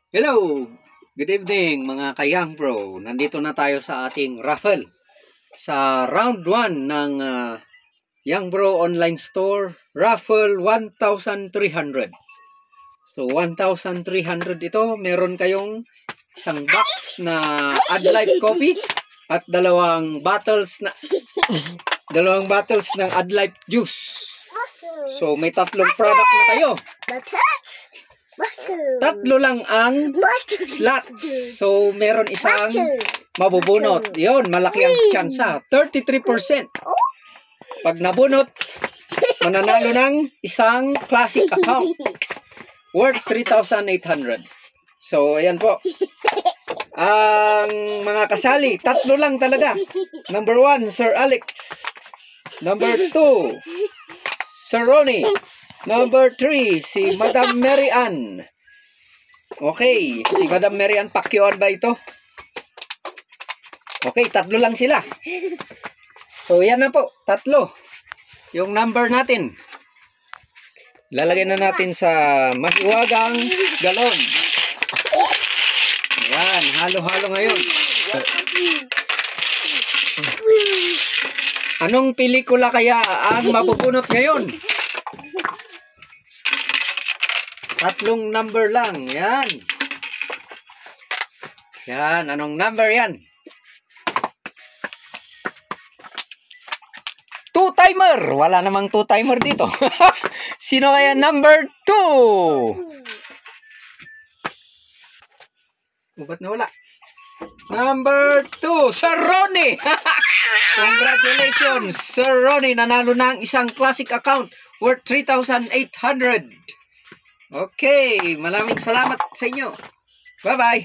Hello! Good evening mga ka-Young Pro. Nandito na tayo sa ating raffle. Sa round 1 ng Young Pro Online Store, raffle 1,300. So 1,300 ito, meron kayong isang box na Adlife coffee at dalawang bottles ng Adlife juice. So may tatlong product na kayo. Tatlo lang ang slots. So, meron isang mabubunot. Yun, malaki ang tsansa. 33%. Pag nabunot, mananalo ng isang classic account worth 3,800. So, ayan po. Ang mga kasali, tatlo lang talaga. Number 1, Sir Alex. Number 2, Sir Ronnie. Number 3, si Madam Mary Ann. Okay, si Madam Mary Ann, pakyuan ba ito? Okay, tatlo lang sila. So, yan na po, tatlo. Yung number natin. Lalagay na natin sa mahiwagang galon. Yan, halo-halo ngayon. Anong pelikula kaya ang mabubunot ngayon? Tatlong number lang. Yan. Yan. Anong number yan? 2-timer. Wala namang 2-timer dito. Sino kaya number 2? Ba't nawala? Number 2. Sir Ronnie. Congratulations. Sir Ronnie. Nanalo ng isang classic account worth 3,800. Okay, maraming salamat sa inyo. Bye-bye.